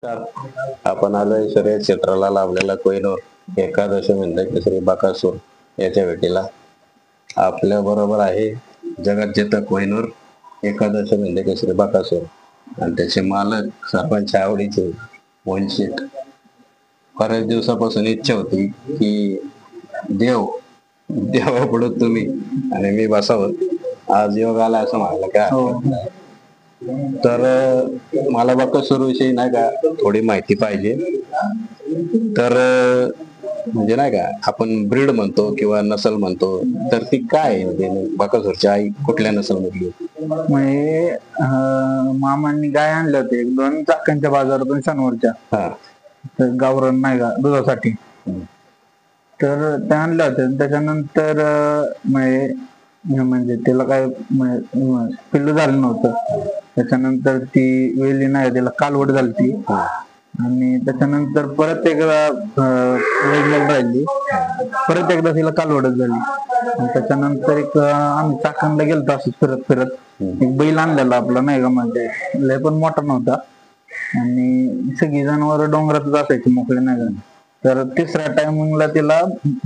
आपण आलोय शर्यत क्षेत्राला लाभलेला कोहिनूर एकादशी म्हणजे श्री बकासूर याच्या भेटीला. आपल्या बरोबर आहे जगात जेता कोहिनूर एकादशी म्हणजे श्री बकासूर आणि त्याचे मालक सर्वांच्या आवडीचे वंचित. बऱ्याच दिवसापासून इच्छा होती की देवापुढे तुम्ही आणि मी बसावं, आज योग आला असं म्हणाला का. तर मला बकासूर विषयी नाही का थोडी माहिती पाहिजे. तर म्हणजे नाही का आपण ब्रीड म्हणतो किंवा नसल म्हणतो, तर ती काय म्हणजे बकासूरची आई कुठल्या नसल मधली? म्हणजे मामांनी गाय आणल्या होते एक दोन चाकांच्या बाजारातून शनिवारच्या, गावरान नाही का दुधासाठी. तर त्या आणल्या होत्या. त्याच्यानंतर म्हणजे तिला काय पिल्लू झालं नव्हतं. त्याच्यानंतर ती वेली नाही, तिला कालवड झाली ती. आणि त्याच्यानंतर परत एकदा वेगवेगळी राहिली, परत एकदा तिला कालवडच झाली. आणि त्याच्यानंतर एक आम्ही चाकणला गेलतो असं फिरत फिरत, एक बैल आणलेला आपला नाही का, म्हणजे लय पण मोठा नव्हता. आणि सगळी जनावर डोंगरातच असायची मोकळे नाही का. तर तिसऱ्या टायमिंगला तिला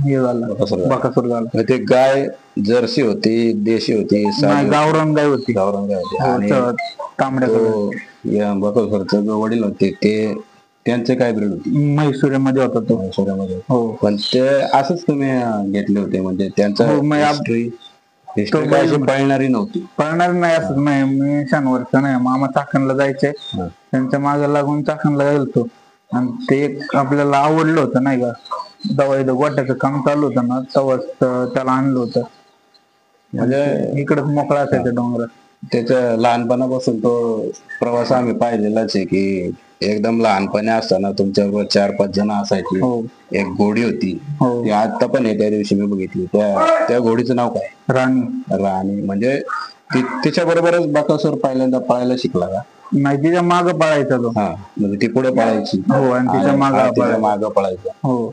हे झालं, बकासूर झाला. ते गाय जर्सी होती, देशी होती? गावरान गाय होती. गावरान गाय होती. तांबड्या या बकासूरचे जो वडील होते ते त्यांचे काय ब्रीड होती? म्हैसूरमध्ये होता तो. म्हैसूरमध्ये. हो. पण ते असंच तुम्ही घेतले होते म्हणजे त्यांचा हिस्ट्री पळणारी नव्हती? पळणारी नाही असं नाही. मी शनिवारचा नाही, मामा चाकणला जायचे, त्यांच्या मागे लागून चाकणला गेलतो. आणि ते एक आपल्याला आवडलं होतं नाही का, तेव्हा इथं गोट्याचं काम चालू होतं ना, तेव्हाच त्याला आणलं होतं. म्हणजे इकडच मोकळा असायचं डोंगरात. त्याच्या लहानपणापासून तो प्रवास आम्ही पाहिलेलाच आहे की एकदम लहानपणी असताना तुमच्याबरोबर 4-5 जण असायची. एक घोडी होती, ती आता पण आहे, त्या दिवशी मी बघितली. त्या घोडीचं नाव काय? राणी. म्हणजे तिच्या बरोबरच बकासूर पहिल्यांदा पळायला शिकला का? नाही, तिच्या माग पळायचा तो. म्हणजे ती पुढे पळायची. हो, आणि तिच्या माग पळायचा. हो.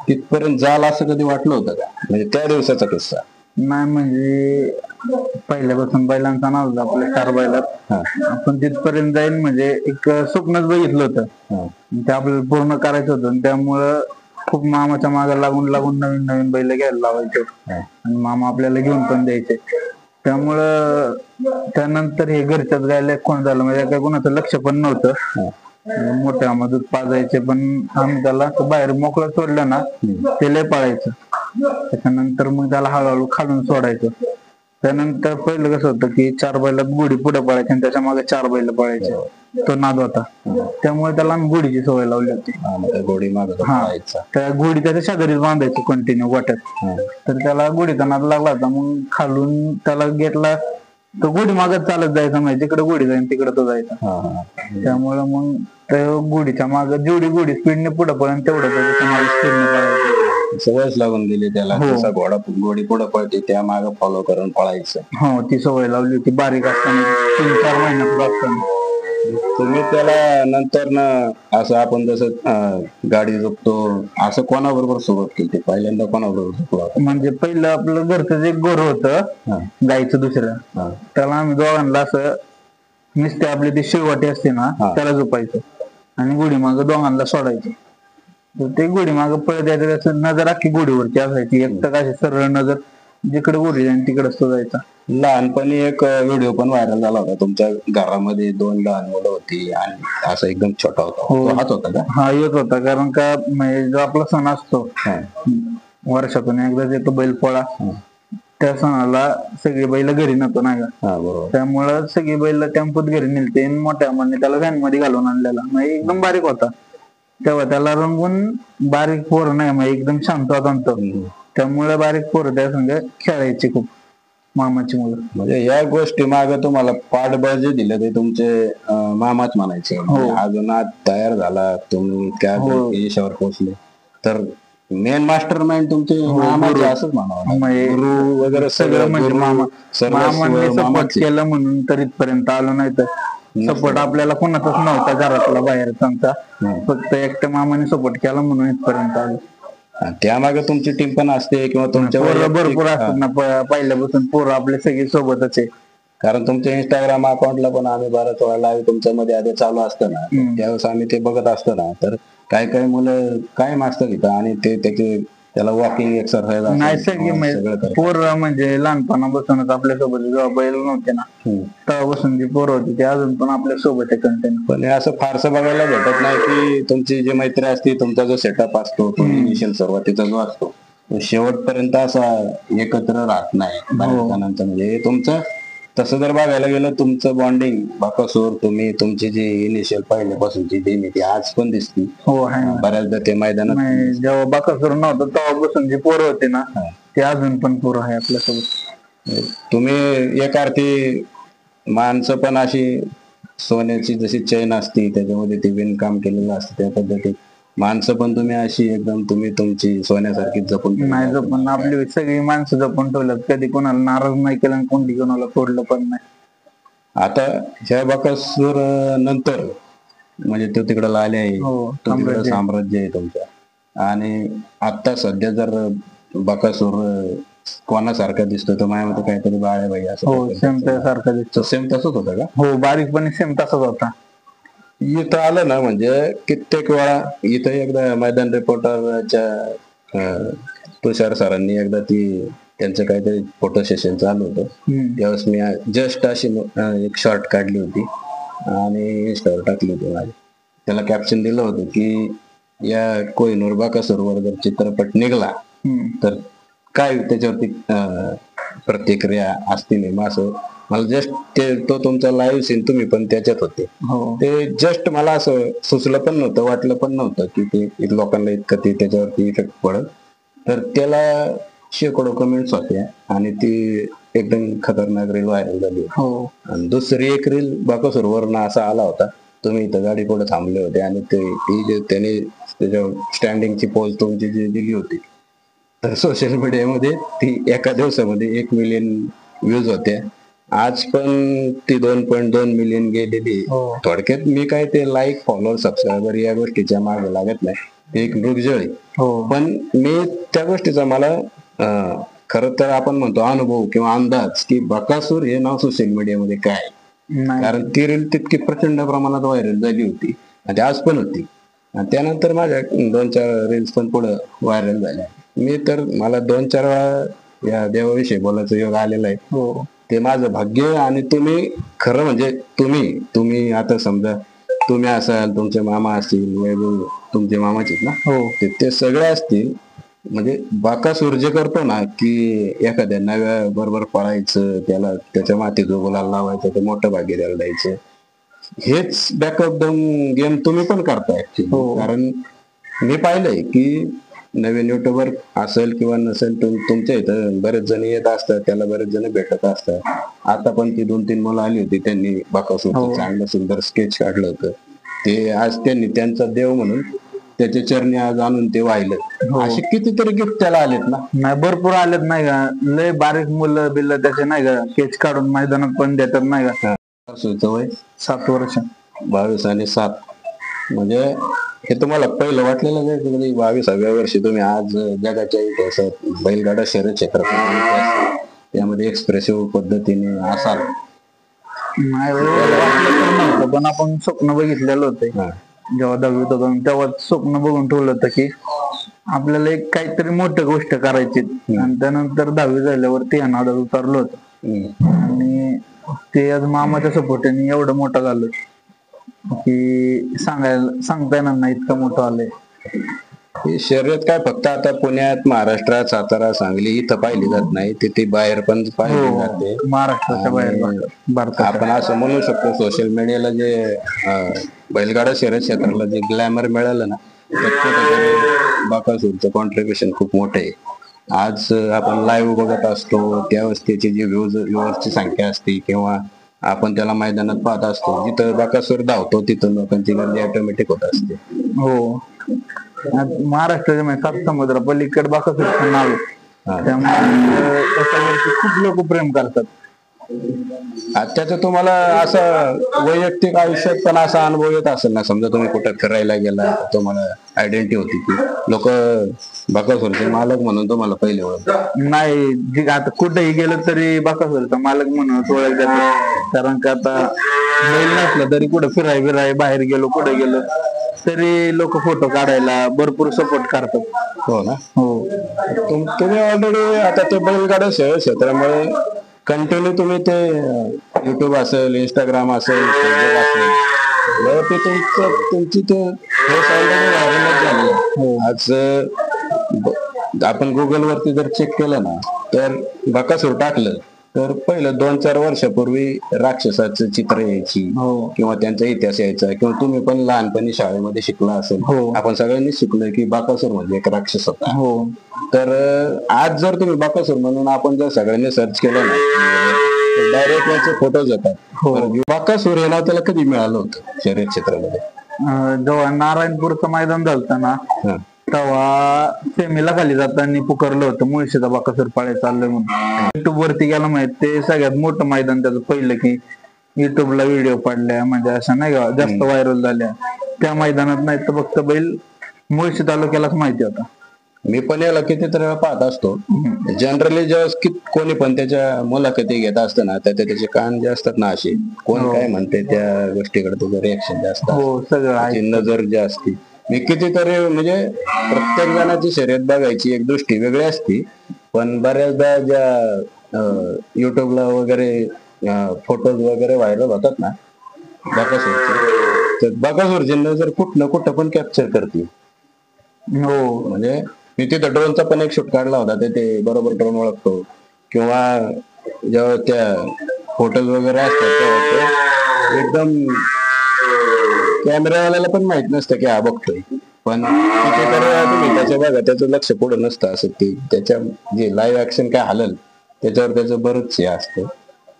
तिथपर्यंत जाल असं कधी वाटलं होतं का, म्हणजे त्या दिवसाचा किस्सा? नाही, म्हणजे पहिल्यापासून बैलांचा नाव आपल्या 4 बैलात आपण तिथपर्यंत जाईल म्हणजे एक स्वप्नच बघितलं होतं, ते आपल्याला पूर्ण करायचं होतं. त्यामुळं खूप मामाच्या मागे लागून लागून नवीन नवीन बैल घ्यायला लावायचे आणि मामा आपल्याला घेऊन पण द्यायचे. त्यामुळं त्यानंतर हे घरच्याच गायला कोण झालं म्हणजे काही कोणाचं लक्ष पण नव्हतं. मोठ्या दूध पाजायचे, पण आम्ही त्याला बाहेर मोकळं सोडलं ना ते लय पळायचं. त्याच्यानंतर मग त्याला हळूहळू खालून सोडायचं. त्यानंतर पहिलं कसं होतं की 4 बैलात गोडी पुढे पळायची आणि त्याच्या मागे 4 बैल पळायचे, तो नाद होता. त्यामुळे त्याला आम्ही गोडीची सवय लावली होती. त्या गोडी त्याच्या शेजारीच बांधायची कंटिन्यू गोट्यात. तर त्याला गोडीचा नाद लागला होता. मग खालून त्याला गेटला तो गोडी मागत चालत जायचा, म्हणजे जिकडे गोडी जाईल तिकडे तो जायचा. त्यामुळे मग त्या गोडीच्या मागे जेवढी गोडी स्पीडने पुढे पळेल तेवढं त्याच्या मागे स्पीडने पळायचं. सवयच लागून गेली त्याला. जसा गोडी पुढे पळते त्या मागे फॉलो करून पळायचं. हो, ती सवय लावली होती बारीक असताना, 3-4 महिन्यात असताना. तुम्ही त्याला नंतर ना असं आपण जसं गाडी झोपतो असं कोणाबरोबर सुरुवात केली? पहिल्यांदा कोणाबरोबर झोपला? म्हणजे पहिलं आपलं घरचं एक गोर होतं गायचं दुसरं, त्याला आम्ही दोघांना असं नुसते आपली ती शिळवाटी असते ना त्याला झोपायचं आणि गोडी मागं दोघांना सोडायचं. ते गोडी मागं पळत यायचं, त्याचं नजर अख्खी गोडीवरती असायची. एक तर अशी सरळ नजर जिकडे गोडी जाईल तिकडेच तो जायचा. लहानपणी एक व्हिडिओ पण व्हायरल झाला होता, तुमच्या घरामध्ये 2 लहान मुलं होती आणि असं एकदम छोटा होता. हाच होता का? हा, येत होता. कारण का जो आपला सण असतो वर्षातून एकदाच येतो बैल पोळा, त्या सणाला सगळी बैल घरी नव्हतो नाही का. त्यामुळं सगळी बैल टेम्पोत घरी नेलते. मोठ्या म्हणजे त्याला व्हॅन मध्ये घालून आणलेला. म्हणजे एकदम बारीक होता तेव्हा, त्याला रंगून बारीक पोरं नाही, म्हणजे एकदम शांत होता. त्यामुळे बारीक पोरं त्या संग खेळायची खूप, मामाची मुलं. म्हणजे या गोष्टी मागे तुम्हाला पाठबळ जे दिलं ते तुमचे मामाच म्हणायचे. अजून आज तयार झाला तुम्ही त्या यशावर पोहोचले, तर मेन मास्टर माइंड तुमचे मामाचे असंच म्हणावं. गुरु वगैरे सगळं म्हणजे मामाने सपोर्ट केलं म्हणून तर इथपर्यंत आलो. नाही तर सपोर्ट आपल्याला कोणाचाच नव्हता घरातला बाहेरचा, फक्त एकट्या मामाने सपोर्ट केला म्हणून इथपर्यंत आलो. त्यामागे तुमची टीम पण असते किंवा तुमच्या भरपूर असतात ना, पहिल्यापासून पोरं आपले सगळे सोबतच आहे. कारण तुमच्या इंस्टाग्राम अकाउंटला पण आम्ही बऱ्याच वेळा लाईव्ह तुमच्या मध्ये आधी चालू असतं ना, त्यावेळेस आम्ही ते बघत असतो ना, तर काही काही मुलं काय मागतात तिथं आणि ते त्याला वॉकिंग एक्सरसाइज नाही सगळी पोरं म्हणजे लहानपणापासूनच आपल्यासोबत जेव्हा बैल नव्हते ना तेव्हापासून जी पोरं होती ते अजून पण आपल्या सोबत आहे कंटिन्यू. पण हे असं फारसं बघायला भेटत नाही की तुमची जी मैत्री असते, तुमचा जो सेटअप असतो तो इनिशियल सुरुवातीचा जो असतो तो शेवटपर्यंत असा एकत्र राहत नाही बऱ्याच जणांचं. म्हणजे तुमचं तसं जर बघायला गेलं तुमचं बॉन्डिंग बाकासूर तुम्ही तुमची जी इनिशियल पहिल्यापासूनची टीम ती आज पण दिसती. हो आहे ना. बऱ्याचदा ते मैदानात जेव्हा बाकासूर नव्हतं तेव्हापासून जी पोरं होते ना ते अजून पण पोरं आहे आपल्यासोबत. तुम्ही एक अर्थी माणसं पण अशी सोन्याची जशी चैन असती त्याच्यामध्ये ती विणकाम केलेलं असतं त्या पद्धतीत माणसं पण तुम्ही अशी एकदम तुम्ही तुमची सोन्यासारखी जपून नाही जपून आपली सगळी माणसं जपून ठेवल्यात. कधी कोणाला नाराज नाही केलं आणि कोणती कोणाला तोडलं पण नाही. आता ह्या बाकासूर नंतर म्हणजे तो तिकडे आले आहे तो तिकडे साम्राज्य आहे तुमच्या. आणि आता सध्या जर बाकासूर कोणासारखा दिसतो तर माझ्यामध्ये काहीतरी बाळाबाई असं सेम त्यासारखा दिसतो. सेम तसंच होतं का? हो बारीकपणे सेम तसाच होता. इथं आलं ना म्हणजे कित्येक वेळा इथं एकदा मैदान रिपोर्टरच्या तुषार सरांनी एकदा त्यांचं काहीतरी फोटो सेशन चालू होतं त्यावेळेस मी जस्ट अशी एक शॉर्ट काढली होती आणि इंस्टावर टाकली होती माझी. त्याला कॅप्शन दिलं होतं की या कोहिनूर बाकासूरवर जर चित्रपट निघाला तर काय त्याच्यावरती प्रतिक्रिया असतील. असं मला जस्ट तो तुमचा लाईव्ह सीन तुम्ही पण त्याच्यात होते ते जस्ट मला असं सुचलं पण नव्हतं वाटलं पण नव्हतं की ते लोकांना इतकं ते त्याच्यावरती इफेक्ट पडत. तर त्याला शेकडो कमेंट्स होत्या आणि ती एकदम खतरनाक रील व्हायरल झाली. आणि दुसरी एक रील बाकासूरवरनं असा आला होता तुम्ही इथं गाडी पुढे थांबले होते आणि त्याने त्याच्या स्टँडिंगची पोज तुमची जी दिली होती तर सोशल मीडियामध्ये ती एका दिवसामध्ये 1 मिलियन व्ह्यूज होत्या. आज पण ती 2.2 मिलियन गेलेली. थोडक्यात मी काय ते लाईक फॉलोअर सबस्क्रायबर या गोष्टीच्या मागे लागत नाही, ते एक मृगजळ. पण मी त्या गोष्टीचा मला खरं तर आपण म्हणतो अनुभव किंवा अंदाज की बकासूर हे नाव सोशल मीडियामध्ये काय, कारण ती रील तितकी प्रचंड प्रमाणात व्हायरल झाली होती आणि आज पण होती. आणि त्यानंतर माझ्या 2-4 रील्स पण पुढे व्हायरल झाल्या. मी तर मला 2-4 वेळा या देवाविषयी बोलायचं योग आलेला आहे. ते माझं भाग्य. आणि तुम्ही खरं म्हणजे तुम्ही आता समजा तुम्ही असाल, तुमचे मामा असतील, वैभव तुमचे मामाचे ना ते सगळे असतील. म्हणजे बाकासूर जे करतो ना की एखाद्या नव्या बरोबर पळायचं, त्याला त्याच्या मातीत गुलाल लावायचं, ते मोठं भाग्य द्यायला द्यायचं, हेच बॅकअप गेम तुम्ही पण करताय. कारण मी पाहिलंय की नवीन युट्यूबर असेल किंवा नसेल तुमच्या इथं बरेच जण येत असतात, त्याला बरेच जण भेटत असतात. आता पण ती 2-3 मुलं आली होती, त्यांनी बाकासूरचं चांगलं सुंदर स्केच काढलं होतं. ते आज त्यांनी त्यांचा देव म्हणून त्याच्या चरणी आज आणून ते वाहिलं. असे कितीतरी गिफ्ट त्याला आलेत ना. नाही भरपूर आलेत नाही का. लय बारीक मुलं बिल्ल त्याचे नाही का स्केच काढून मैदानात पण देतात नाही का. वय 7 वर्ष 22 आणि 7 म्हणजे हे तुम्हाला पहिलं वाटलेलं नाही 22व्या वर्षी तुम्ही आज जगाच्या इतिहासात बैलगाडा शर्यत क्षेत्रात त्यामध्ये एक्सप्रेसिव्ह पद्धतीने असाल. नाही वाटलं नव्हतं पण आपण स्वप्न बघितलेलं होतं जेव्हा 10वीत होतो तेव्हा स्वप्न बघून ठेवलं होतं की आपल्याला एक काहीतरी मोठी गोष्ट करायची. आणि त्यानंतर 10वी झाल्यावरती या नादात उतरलो होतो आणि ते आज मामाच्या सपोर्टने एवढं मोठं झालं की सांगता येणार नाही इतकं मोठं आलंय. ही शर्यत काय फक्त आता पुण्यात, महाराष्ट्रात, सातारा, सांगली इथं पाहिली जात नाही, तिथे बाहेर पण पाहिली जाते. महाराष्ट्राच्या बाहेर भारतात आपण असं म्हणू शकतो सोशल मीडियाला जे बैलगाडा शर्यत क्षेत्राला जे ग्लॅमर मिळालं ना त्याच्यात बाकासूरचं कॉन्ट्रीब्युशन खूप मोठं आहे. आज आपण लाईव्ह बघत असतो त्यावेळेस त्याची जी व्ह्यूअर्सची संख्या असते किंवा आपण त्याला मैदानात पाहत असतो, जिथं बाकासूर धावतो तिथं लोकांची गर्दी ऑटोमॅटिक होत असते. महाराष्ट्राच्या 7 समुद्र पलीकडे बाकासूर नाव त्यामुळे त्याच्यावरती खूप लोक प्रेम करतात. त्याचा तुम्हाला असं वैयक्तिक आयुष्यात पण असा अनुभव येत असेल ना, समजा तुम्ही कुठे फिरायला गेला तर तुम्हाला आयडेंटिटी होती की लोक बकासूरचे मालक म्हणून तुम्हाला पहिले ओळख? नाही, जे आता कुठेही गेलं तरी बकासूरचा मालक म्हणून ओळख जाते. कारण का आता बैल नसला तरी कुठे फिराय बाहेर गेलो कुठे गेलो तरी लोक फोटो काढायला भरपूर सपोर्ट करतात. हो ना. हो. तुम्ही ऑलरेडी आता ते बैलगाडा क्षेत्रामुळे कंटिन्यू तुम्ही ते युट्यूब असेल, इंस्टाग्राम असेल, फेसबुक असेल, ते तुमची ते ऑलरेडी व्हायरलच झाली. आज आपण गुगल वरती जर चेक केलं ना तर बकासूर टाकलं तर पहिलं 2-4 वर्षापूर्वी राक्षसाचं चित्र यायची किंवा त्यांचा इतिहास यायचा, किंवा तुम्ही पण लहानपणी शाळेमध्ये शिकला असेल, आपण सगळ्यांनी शिकलोय की बकासूर म्हणजे एक राक्षस होता. तर आज जर तुम्ही बकासूर म्हणून आपण जर सगळ्यांनी सर्च केलं ना डायरेक्ट याचे फोटोज येतात. बकासूर हे नाव त्याला कधी मिळालं होतं शर्यत क्षेत्रामध्ये? जेव्हा नारायणपूरचं मैदान झालं ना तेव्हा सेमीला खाली जाताना पुकारलं होतं मुळशीचा बकासूर पाळे चाललंय म्हणून. युट्यूब वरती गेला माहित, ते सगळ्यात मोठं मैदान त्याचं पहिलं की युट्यूबला व्हिडिओ पडल्या म्हणजे असं नाही का जास्त व्हायरल झाल्या. त्या मैदानात नाही तर फक्त बैल मुळशी तालुक्यालाच माहिती होता. मी पण याला कितीतरी वेळा पाहत असतो. जनरली जेव्हा कोणी पण त्याच्या मुलाखती घेत असताना त्याचे कान जे असतात ना असे, कोण काय म्हणते त्या गोष्टीकडे त्याचं रिएक्शन जास्त, त्याची नजर जी असते. मी कितीतरी म्हणजे प्रत्येक जणाची शर्यत बघायची एक दृष्टी वेगळी असते, पण बऱ्याचदा ज्या युट्यूबला वगैरे फोटोज वगैरे व्हायरल होतात ना बकासूरचे, तर बकासूरची नजर कुठं कुठं पण कॅप्चर करते. म्हणजे मी तिथं ड्रोनचा पण एक शूट काढला होता, ते बरोबर ड्रोन ओळखतो, किंवा जेव्हा त्या फोटोज वगैरे असतात तेव्हा एकदम कॅमेरावाल्याला पण माहित नसतं की हा बघतोय, पण तुम्ही त्याच्या बघा त्याचं लक्ष पुढं नसतं असं, ते त्याच्या जे लाईव्ह ऍक्शन काय हालल त्याच्यावर त्याचं बरंच हे असतं.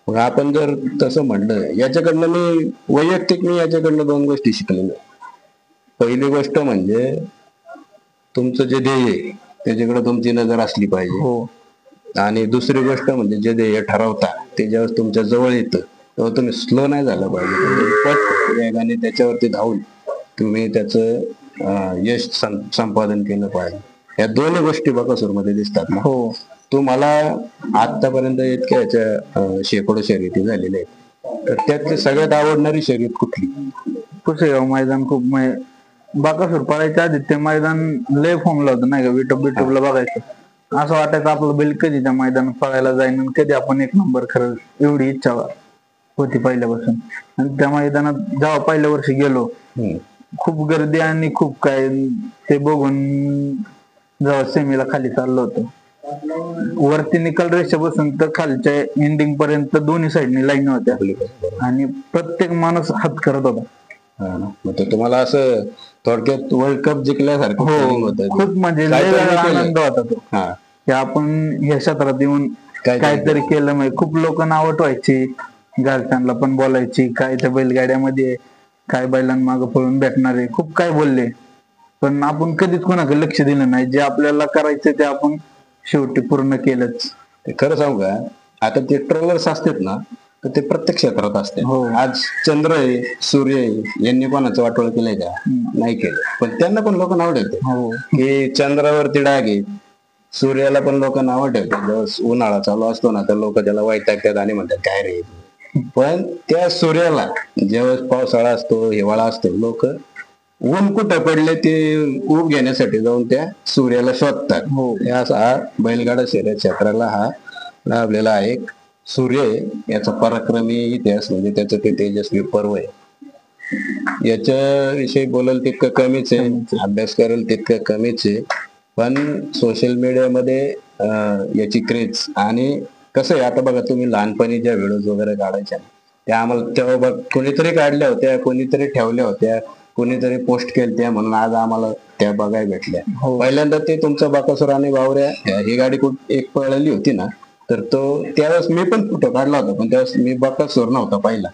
मग आपण जर तसं म्हणलं, याच्याकडनं मी याच्याकडनं 2 गोष्टी शिकलेलो. पहिली गोष्ट म्हणजे तुमचं जे ध्येय आहे त्याच्याकडे तुमची नजर असली पाहिजे, आणि दुसरी गोष्ट म्हणजे जे ध्येय ठरवता ते जेव्हा तुमच्या जवळ येतं तेव्हा तुम्ही स्लो नाही झालं पाहिजे, पट वेगाने त्याच्यावरती धावून तुम्ही त्याचं यश संपादन केलं पाहिजे. या 2 गोष्टी बकासूर मध्ये दिसतात ना. तुम्हाला आतापर्यंत इतक्या याच्या शेकडो शर्यती झालेल्या आहेत, तर त्यातली सगळ्यात आवडणारी शर्यत कुठली? पुसेगाव मैदान. खूप बकासूर पळायच्या आधी ते मैदान लय फॉर्मला होतं नाही का, युट्यूबला बघायचं, असं वाटायचं आपलं बैल कधी त्या मैदानात पळायला जाईन आणि कधी आपण 1 नंबर. खरं एवढी इच्छा होती पहिल्यापासून. आणि त्या मैदानात जेव्हा पहिल्या वर्षी गेलो खूप गर्दी आणि खूप काय ते बघून जेव्हा सेमीला खाली चाललो होतो, वरती निकाल रेषा बसून तर खालच्या एंडिंग पर्यंत दोन्ही साईडनी लाईन होत्या आणि प्रत्येक माणूस हात करत होता. तुम्हाला असं थोडक्यात वर्ल्ड कप जिंकल्यासारखं खूप म्हणजे आनंद होता तो की आपण ह्या क्षेत्रात येऊन काहीतरी केलं. म्हणजे खूप लोक नावं ठेवायची, घरच्यांना पण बोलायची काय त्या बैलगाड्यामध्ये काय बैलांमागं पळून भेटणारे, खूप काय बोलले, पण आपण कधीच कोणाकडे लक्ष दिलं नाही. जे आपल्याला करायचं ते आपण शेवटी पूर्ण केलंच. ते खरं सांगू का, आता ते ट्रेलर्स असतात ना तर ते प्रत्येक क्षेत्रात असते. आज चंद्र आहे, सूर्य आहे, यांनी कोणाचं वाटोळ केलंय का? नाही केलं, पण त्यांना पण लोक नाव ठेवतात की चंद्रावरती डाग आहे. सूर्याला पण लोक नाव ठेवतात. जेव्हा उन्हाळा चालू असतो ना तर लोक त्याला वैतागतात आणि म्हणतात काय रे, पण त्या सूर्याला जेव्हा पावसाळा असतो, हिवाळा असतो, लोक ऊन कुठं पडले ते ऊब घेण्यासाठी जाऊन त्या सूर्याला शोधतात. हा बैलगाडा शर्यत क्षेत्राला हा लाभलेला एक सूर्य याचा पराक्रमी इतिहास म्हणजे त्याचं ते तेजस्वी पर्व आहे. याच्याविषयी बोलाल तितकं कमीच आहे, अभ्यास कराल तितकं कमीच आहे, पण सोशल मीडियामध्ये याची क्रेज. आणि कसं आहे, आता बघा तुम्ही लहानपणी ज्या व्हिडिओज वगैरे काढायच्या त्या आम्हाला तेव्हा बघ कोणीतरी काढल्या होत्या, कोणीतरी ठेवल्या होत्या, कोणीतरी पोस्ट केल्या म्हणून आज आम्हाला त्या बघायला भेटल्या. पहिल्यांदा ते तुमचं बकासूर आणि बावऱ्या ही गाडी एक पळाली होती ना, तर तो त्यावेळेस मी पण फोटो काढला होता, पण त्यावेळेस मी बकासूर नव्हता पहिला.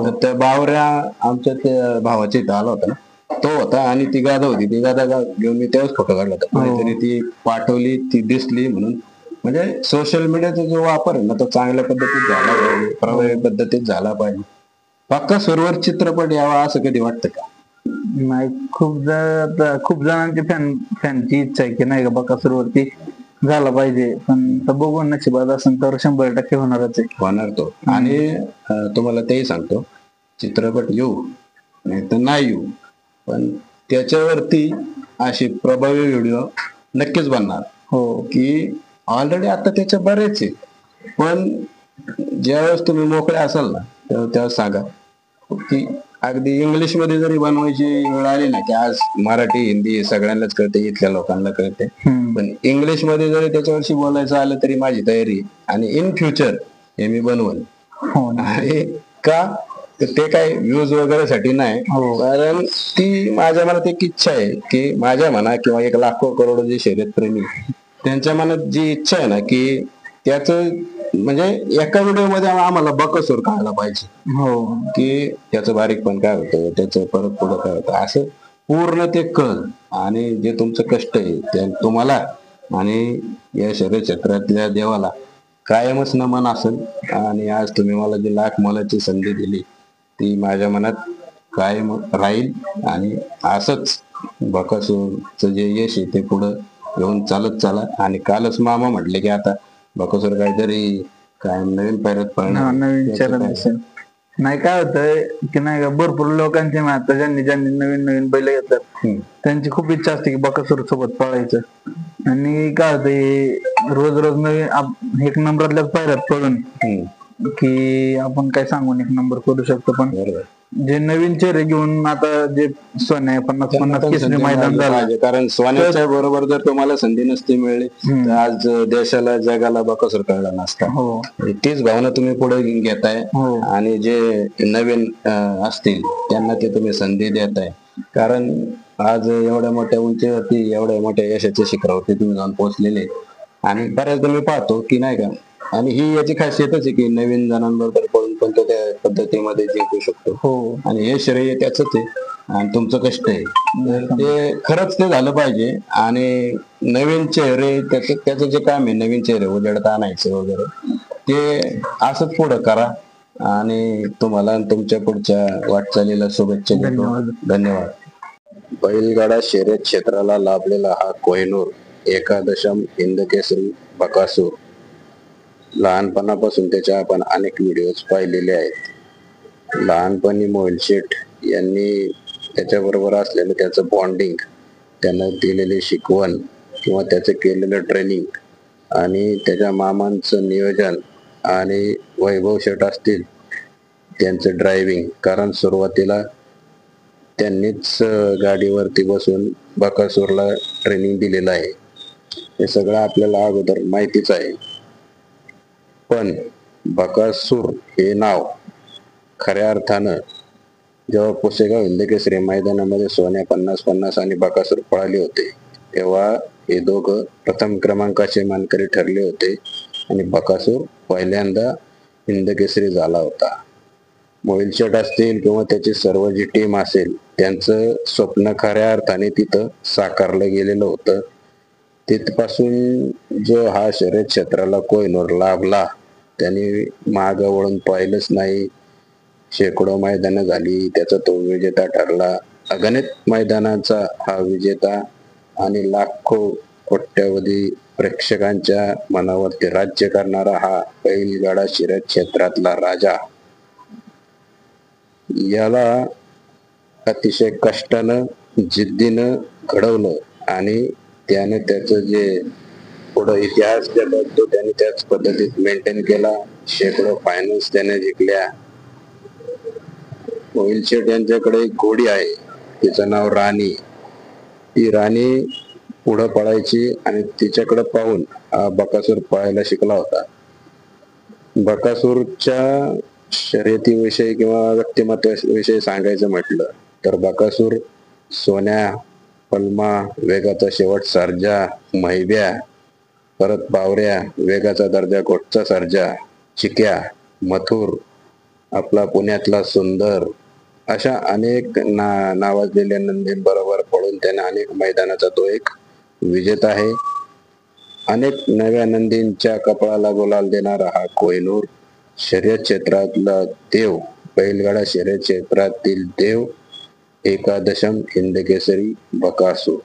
तर त्या बावऱ्या आमच्या त्या भावाच्या इथं आला होता ना, तो होता आणि ती गादा होती, ती गादा घेऊन मी त्यावेळेस फोटो काढला होता. कोणीतरी ती पाठवली, ती दिसली म्हणून म्हणजे सोशल मीडियाचा जो वापर आहे ना तो चांगल्या पद्धतीत झाला पाहिजे, प्रभावी पद्धतीत झाला पाहिजे. पक्का सुरवर चित्रपट यावा असं कधी वाटतं का? नाही, खूप जणांची फॅनची इच्छा आहे की नाही का बकासूरवरती झाला पाहिजे, पण तर बघू नशिबात असेल तर 100% होणारच आहे. होणार तो. आणि तुम्हाला तेही सांगतो, चित्रपट येऊ नाही तर नाही येऊ, पण त्याच्यावरती अशी प्रभावी व्हिडिओ नक्कीच बनणार. हो, की ऑलरेडी आता त्याच्या बरेच आहे, पण ज्यावेळेस तुम्ही मोकळे असाल ना तेव्हा सांगा की अगदी इंग्लिश मध्ये जरी बनवायची वेळ आली ना, की आज मराठी हिंदी सगळ्यांनाच कळते, इथल्या लोकांना कळते, पण इंग्लिश मध्ये जरी त्याच्यावर्षी बोलायचं आलं तरी माझी तयारी आहे. आणि इन फ्युचर हे मी बनवल. हो ना. आणि का तर ते काय व्ह्यूज वगैरे साठी नाही, हो. कारण ती माझ्या मनात एक इच्छा आहे की माझ्या म्हणा किंवा एक लाखो करोडो जे शर्यत प्रेमी त्यांच्या मनात जी इच्छा आहे ना की त्याच म्हणजे एका व्हिडिओ मध्ये आम्हाला बकसूर कळायला पाहिजे. हो, की त्याचं बारीक पण काय होतं, त्याचं परत पुढं काय होतं, असं पूर्ण ते कळ. आणि जे तुमचं कष्ट आहे ते तुम्हाला आणि या शरीर क्षेत्रातल्या देवाला कायमच नमन असेल. आणि आज तुम्ही मला जी लाख मोलाची संधी दिली ती माझ्या मनात कायम राहील. आणि असंच बकासूरचं जे यश आहे ते पुढं घेऊन चालत चला. आणि कालच मामा म्हटले की आता बकासूर काहीतरी काय नवीन पायऱ्यात पळणार, नवीन चरण असेल. नाही, काय होतंय की नाही का भरपूर लोकांचे आता ज्यांनी ज्यांनी नवीन नवीन बैल घेततात त्यांची खूप इच्छा असते की बकासूर सोबत पळायचं. आणि काय होतंय रोज रोज नवीन एक नंबरातल्याच पायऱ्यात पळून की आपण काय सांगून एक नंबर करू शकतो, पण जे नवीन चेहरे घेऊन आता जे सोन्या 50-50 केसरी मैदान झालं, कारण सोन्याच्या बरोबर जर तुम्हाला संधी नसती मिळली तर आज देशाला जगाला बकासूर कळला नसता. हो, तीच भावना तुम्ही पुढे घेताय. हो, आणि जे नवीन असतील त्यांना ते तुम्ही संधी देताय. कारण आज एवढ्या मोठ्या उंचीवरती एवढ्या मोठ्या यशाच्या शिखरावरती तुम्ही जाऊन पोहोचलेले. आणि बऱ्याचदा मी पाहतो की नाही का, आणि ही याची खासियतच आहे की नवीन जणांबरोबर पळून पण तो त्या पद्धतीमध्ये जिंकू शकतो. हो. आणि हे श्रेय त्याच आहे आणि तुमचं कष्ट आहे, तर ते खरंच ते झालं पाहिजे. आणि नवीन चेहरे त्याचं जे काम आहे, नवीन चेहरे उजेडता आणायचे वगैरे, ते असंच पुढं करा. आणि तुम्हाला आणि तुमच्या पुढच्या वाटचालीला शुभेच्छा देतो. धन्यवाद. बैलगाडा शर्यत क्षेत्राला लाभलेला हा कोहिनूर एकादशम हिंदकेसरी बकासूर. लहानपणापासून त्याचे आपण अनेक व्हिडिओज पाहिलेले आहेत. लहानपणी मोहिल शेठ यांनी त्याच्याबरोबर असलेलं त्याचं बॉन्डिंग, त्यांना दिलेली शिकवण किंवा त्याचं केलेलं ट्रेनिंग आणि त्याच्या मामांचं नियोजन आणि वैभव शेठ असतील त्यांचं ड्रायव्हिंग, कारण सुरुवातीला त्यांनीच गाडीवरती बसून बकासूरला ट्रेनिंग दिलेलं आहे. हे सगळं आपल्याला अगोदर माहितीच आहे. पण बकासूर हे नाव खऱ्या अर्थानं जेव्हा पुसेगाव हिंदकेसरी मैदानामध्ये सोन्या 50-50 आणि बकासूर पळाले होते तेव्हा हे दोघं प्रथम क्रमांकाचे मानकरी ठरले होते आणि बकासूर पहिल्यांदा हिंदकेसरी झाला होता. मोहिल शेठ असतील किंवा त्याची सर्व जी टीम असेल त्यांचं स्वप्न खऱ्या अर्थाने तिथं साकारलं गेलेलं होतं. तिथपासून जो हा शर्यत क्षेत्राला कोहिनूर लाभला त्याने मागं वळून पाहिलंच नाही. शेकडो मैदानं झाली, त्याचा तो विजेता ठरला. अगणित मैदानाचा हा विजेता आणि लाखो कोट्यावधी प्रेक्षकांच्या मनावरती राज्य करणारा हा बैलगाडा शर्यत क्षेत्रातला राजा. याला अतिशय कष्टानं जिद्दीनं घडवलं आणि त्याने त्याचं जे पुढं इतिहास तो त्याने त्याच पद्धतीत मेंटेन केला. शेकडो फायनल्स त्याने जिंकल्या. मोहिल शेठ यांच्याकडे एक घोडी आहे, तिचं नाव राणी. ती राणी पुढं पळायची आणि तिच्याकडे पाहून हा बकासूर पळायला शिकला होता. बकासूरच्या शर्यतीविषयी किंवा व्यक्तिमत्वाविषयी सांगायचं म्हटलं तर बकासूर सोन्या, पल्मा, वेगाचा शेवट सर्जा, मैब्या, परत बावऱ्या, वेगाचा दर्जा घोटचा सर्जा, चिक्या, मथुर, आपला पुण्यातला सुंदर, अशा अनेक नावाजलेल्या नंदींबरोबर पळून त्याने अनेक मैदानाचा तो एक विजेता आहे. अनेक नव्या नंदींच्या कपाळाला गुलाल देणारा हा कोहिनूर शर्यत क्षेत्रातला देव, बैलगाडा शर्यत क्षेत्रातील देव, एकादशम हिंदकेसरी बकासूर.